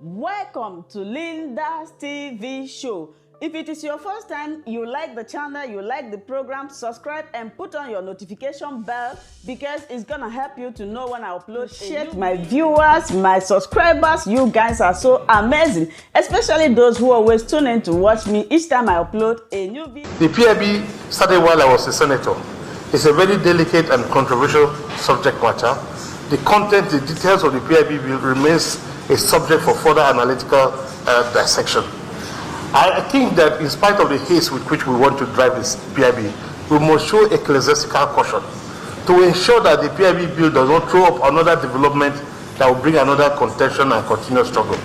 Welcome to Linda's TV show. If it is your first time, you like the channel, you like the program, subscribe and put on your notification bell because it's gonna help you to know when I upload. Share my viewers, my subscribers, you guys are so amazing, especially those who always tune in to watch me each time I upload a new video. The PIB started while I was a senator. It's a very delicate and controversial subject matter. The content, the details of the PIB bill remains a subject for further analytical dissection. I think that in spite of the haste with which we want to drive this PIB, we must show ecclesiastical caution to ensure that the PIB bill does not throw up another development that will bring another contention and continuous struggle.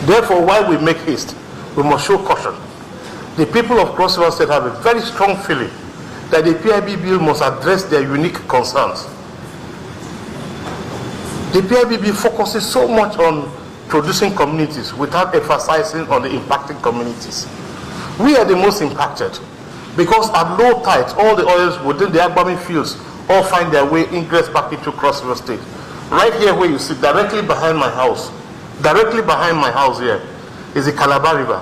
Therefore, while we make haste, we must show caution. The people of Cross River State have a very strong feeling that the PIB bill must address their unique concerns. The PIB bill focuses so much on producing communities without emphasizing on the impacted communities. We are the most impacted because at low tide, all the oils within the Agbami fields all find their way ingress back into Cross River State. Right here where you see, directly behind my house here is the Calabar River,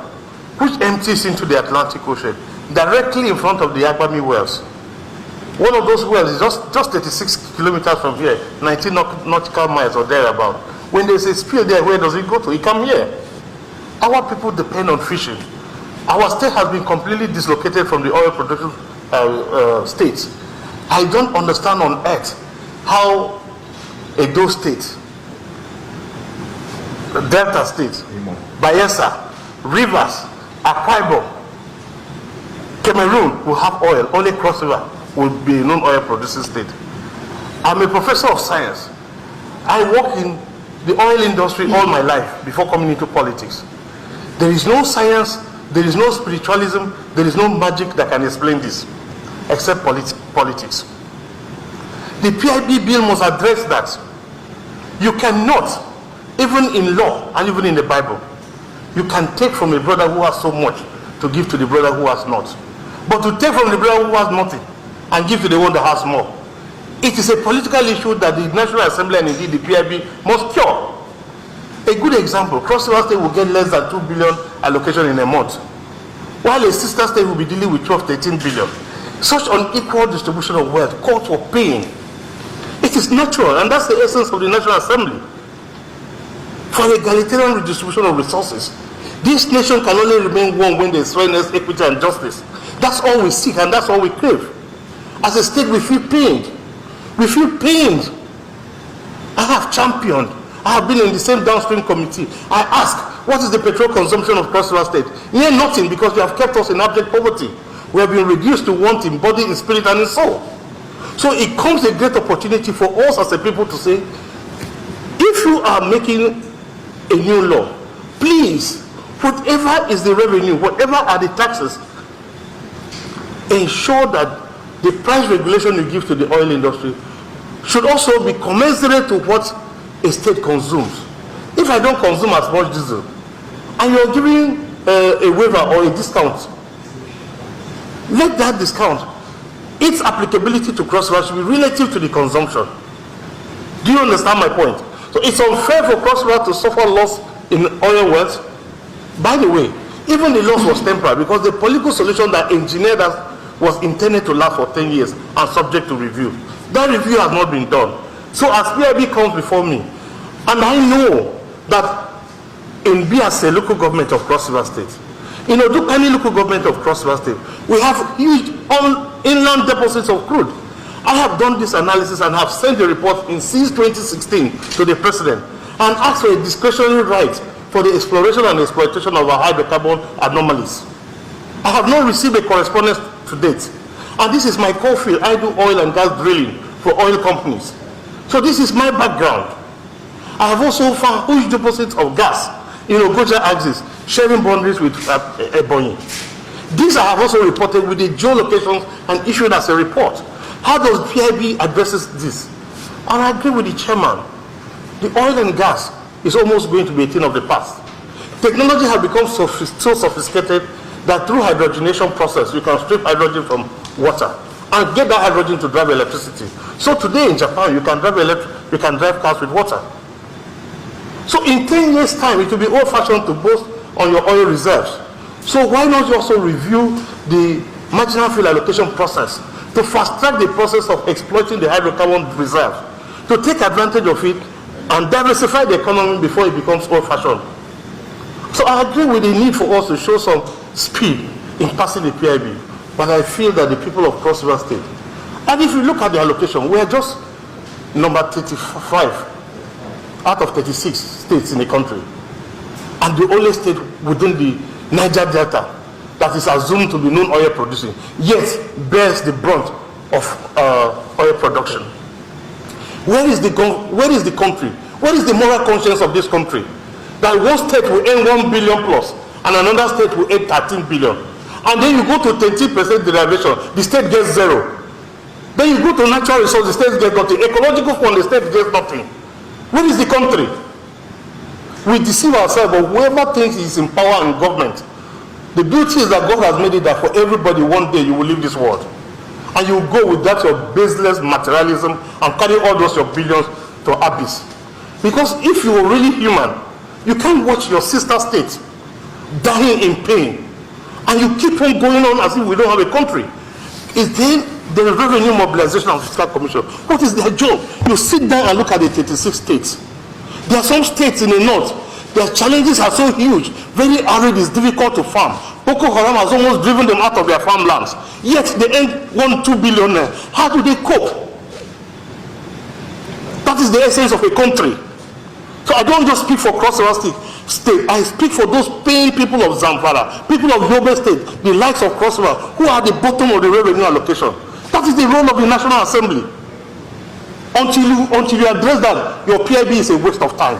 which empties into the Atlantic Ocean, directly in front of the Agbami wells. One of those wells is just 36 kilometers from here, 19 nautical miles or thereabout. When there's a spill there, where does it go to? It comes here. Our people depend on fishing. Our state has been completely dislocated from the oil production states. I don't understand on earth how Edo State, Delta State, Bayelsa, Rivers, Akwa Ibom, Cameroon will have oil. Only Cross River will be a non-oil producing state. I'm a professor of science. I work in the oil industry all my life before coming into politics. There is no science, there is no spiritualism, there is no magic that can explain this, except politics. The PIB bill must address that. You cannot, even in law and even in the Bible, you can take from a brother who has so much to give to the brother who has not. But to take from the brother who has nothing and give to the one that has more, it is a political issue that the National Assembly and indeed the PIB must cure. A good example, Cross River State will get less than 2 billion allocation in a month, while a sister state will be dealing with 12, 13 billion. Such unequal distribution of wealth calls for pain. It is natural, and that's the essence of the National Assembly. For egalitarian redistribution of resources, this nation can only remain one when there is fairness, equity, and justice. That's all we seek, and that's all we crave. As a state, we feel pained. We feel pained. I have championed. I have been in the same downstream committee. I ask, what is the petrol consumption of Cross River State? Near nothing, because you have kept us in abject poverty. We have been reduced to want in body, in spirit, and in soul. So it comes a great opportunity for us as a people to say, if you are making a new law, please, whatever is the revenue, whatever are the taxes, ensure that the price regulation you give to the oil industry should also be commensurate to what a state consumes. If I don't consume as much diesel, and you're giving a waiver or a discount, let that discount, its applicability to Cross River should be relative to the consumption. Do you understand my point? So it's unfair for Cross River to suffer loss in oil wells. By the way, even the loss was temporary because the political solution that engineered us was intended to last for 10 years and subject to review. That review has not been done. So as PIB comes before me, and I know that in Biase local government of Cross River State, in Odukani local government of Cross River State, we have huge inland deposits of crude. I have done this analysis and have sent a report since 2016 to the president and asked for a discretionary right for the exploration and exploitation of our hydrocarbon anomalies. I have not received a correspondence to date. And this is my core field. I do oil and gas drilling for oil companies. So this is my background. I have also found huge deposits of gas in Ogoja axis, sharing boundaries with Ebonyi. These I have also reported with the geolocations and issued as a report. How does PIB addresses this? And I agree with the chairman. The oil and gas is almost going to be a thing of the past. Technology has become so sophisticated that through hydrogenation process, you can strip hydrogen from water and get that hydrogen to drive electricity. So today in Japan, you can drive cars with water. So in 10 years' time, it will be old-fashioned to boast on your oil reserves. So why not you also review the marginal fuel allocation process to fast-track the process of exploiting the hydrocarbon reserve, to take advantage of it and diversify the economy before it becomes old-fashioned. So I agree with the need for us to show some speed in passing the PIB, but I feel that the people of Cross River State, and if you look at the allocation, we are just number 35 out of 36 states in the country, and the only state within the Niger Delta that is assumed to be non-oil producing, yet bears the brunt of oil production. Where is the country? Where is the moral conscience of this country? That one state will earn 1 billion plus, and another state will earn 13 billion. And then you go to 20% derivation, the state gets 0. Then you go to natural resources, the state gets nothing. Ecological fund, the state gets nothing. Where is the country? We deceive ourselves, but whoever thinks he's in power and government, the beauty is that God has made it that for everybody one day you will leave this world. And you will go with that your baseless materialism and carry all those your billions to abyss. Because if you were really human, you can't watch your sister state dying in pain, and you keep on going on as if we don't have a country. Is then the revenue mobilization of fiscal commission? What is their job? You sit down and look at the 36 states. There are some states in the north, their challenges are so huge, very arid, it's difficult to farm. Boko Haram has almost driven them out of their farmlands. Yet they earn 1-2 billion. How do they cope? That is the essence of a country. So I don't just speak for Cross River State, I speak for those paying people of Zamfara, people of Yobe State, the likes of Cross River, who are at the bottom of the revenue allocation. That is the role of the National Assembly. Until you address that, your PIB is a waste of time.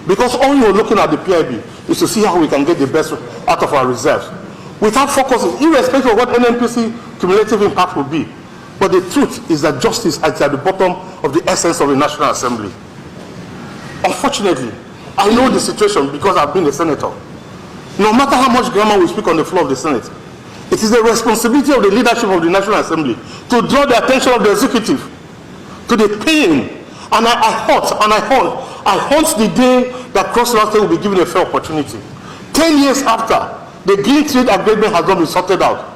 Because all you're looking at the PIB is to see how we can get the best out of our reserves. Without focusing, irrespective of what NNPC cumulative impact will be. But the truth is that justice is at the bottom of the essence of the National Assembly. Unfortunately, I know the situation because I've been a senator. No matter how much grammar we speak on the floor of the Senate, it is the responsibility of the leadership of the National Assembly to draw the attention of the executive to the pain. And I haunt the day that Cross River State will be given a fair opportunity. 10 years after, the Green Trade Agreement has not been sorted out.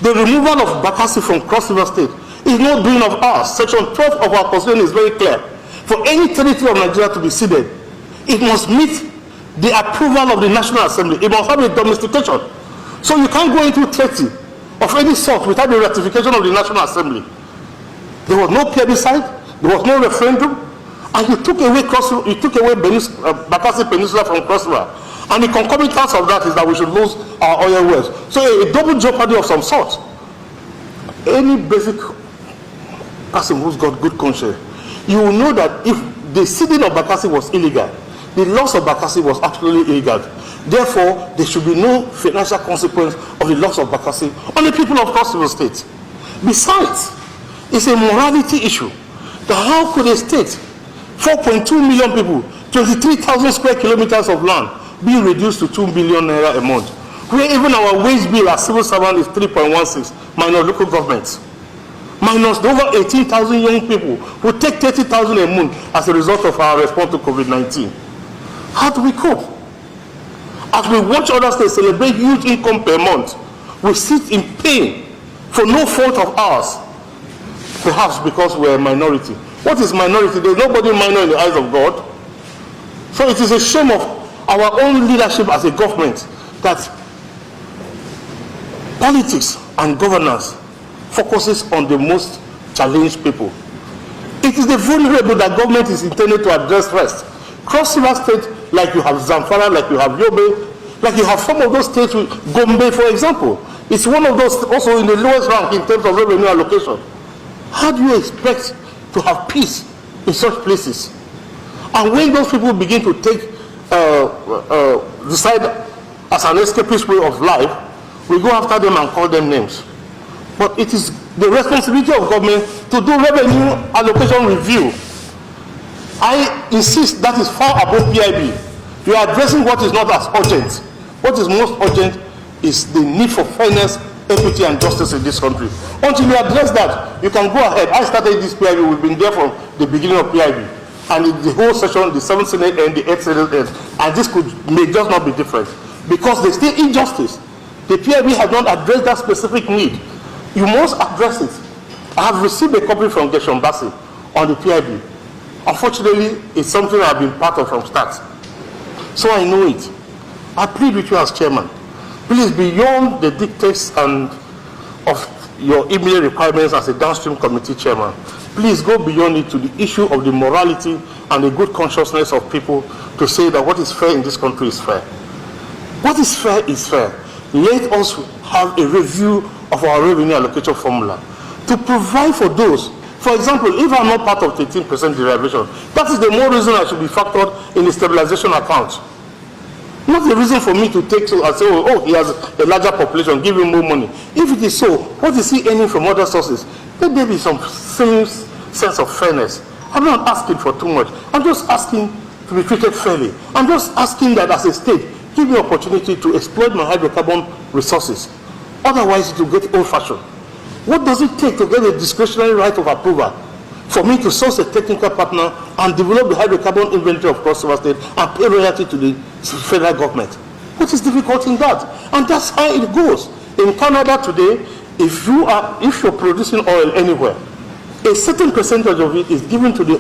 The removal of Bakassi from Cross River State is no doing of ours. Section 12 of our Constitution is very clear. For any territory of Nigeria to be ceded, it must meet the approval of the National Assembly. It must have a domestication. So you can't go into treaty of any sort without the ratification of the National Assembly. There was no plebiscite, there was no referendum, and you took away Bakassi Peninsula from Cross River. And the concomitance of that is that we should lose our oil wells. So a double jeopardy of some sort. Any basic person who's got good conscience, you will know that if the ceding of Bakassi was illegal, the loss of Bakassi was absolutely illegal. Therefore, there should be no financial consequence of the loss of Bakassi on the people of Cross River State. Besides, it's a morality issue. That how could a state, 4.2 million people, 23,000 square kilometers of land, be reduced to 2 billion naira a month, where even our wage bill as civil servant is 3.16, minus local governments, minus the over 18,000 young people who take 30,000 a month as a result of our response to COVID-19. How do we cope? As we watch other states celebrate huge income per month, we sit in pain for no fault of ours, perhaps because we're a minority. What is minority? There's nobody minor in the eyes of God. So it is a shame of our own leadership as a government that politics and governance focuses on the most challenged people. It is the vulnerable that government is intended to address first. Cross River State, like you have Zamfara, like you have Yobe, like you have some of those states, with Gombe, for example. It's one of those also in the lowest rank in terms of revenue allocation. How do you expect to have peace in such places? And when those people begin to take decide as an escapist way of life, we go after them and call them names. But it is the responsibility of government to do revenue allocation review. I insist that is far above PIB. You are addressing what is not as urgent. What is most urgent is the need for fairness, equity, and justice in this country. Until you address that, you can go ahead. I started this PIB, we've been there from the beginning of PIB. and the whole session, the 7th Senate end, the 8th Senate end, and this may just not be different because there's still injustice. The PIB has not addressed that specific need. You must address it. I have received a copy from Gershom Bassey on the PIB. Unfortunately, it's something I've been part of from start. So I know it. I plead with you as chairman. Please, beyond the dictates and of your immediate requirements as a downstream committee chairman, please go beyond it to the issue of the morality and the good consciousness of people to say that what is fair in this country is fair. What is fair is fair. Let us have a review of our revenue allocation formula to provide for those. For example, if I'm not part of 13% derivation, that is the more reason I should be factored in the stabilization account. Not the reason for me to take and say, oh, he has a larger population, give him more money. If it is so, what is he earning from other sources? Let there be some sense of fairness. I'm not asking for too much. I'm just asking to be treated fairly. I'm just asking that as a state, give me opportunity to exploit my hydrocarbon resources. Otherwise, it will get old-fashioned. What does it take to get a discretionary right of approval for me to source a technical partner and develop the hydrocarbon inventory of Cross River State and pay royalty to the federal government? What is difficult in that? And that's how it goes. In Canada today, if you're producing oil anywhere, a certain percentage of it is given to the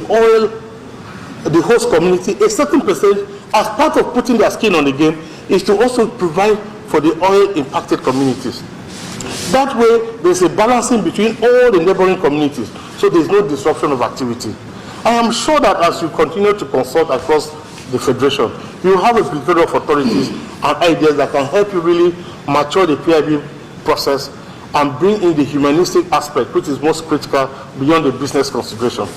host community. A certain percentage, as part of putting their skin on the game, is to also provide for the oil impacted communities. That way, there's a balancing between all the neighboring communities, so there's no disruption of activity. I am sure that as you continue to consult across the Federation, you will have a plethora of authorities and ideas that can help you really mature the PIB process and bring in the humanistic aspect, which is most critical beyond the business consideration.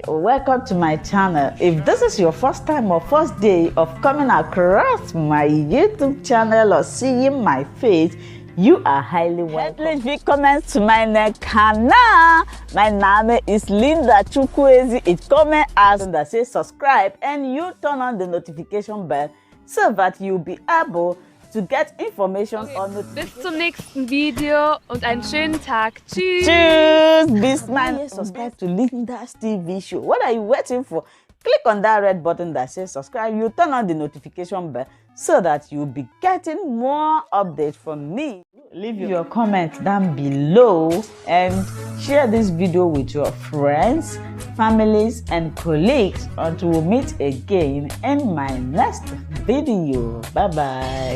Welcome to my channel. If this is your first time or first day of coming across my YouTube channel or seeing my face, you are highly welcome. Herzlich willkommen zu meinem Kanal. My name is Linda Chukwueze. It comment as that says subscribe and you turn on the notification bell so that you'll be able to get information on the. Bis zum nächsten Video und einen schönen Tag. Tschüss. Tschüss. Bis man subscribe to Linda's TV show. What are you waiting for? Click on that red button that says subscribe. You turn on the notification bell so that you'll be getting more updates from me. Leave your comments down below and share this video with your friends, families, and colleagues until we meet again in my next video. Bye bye.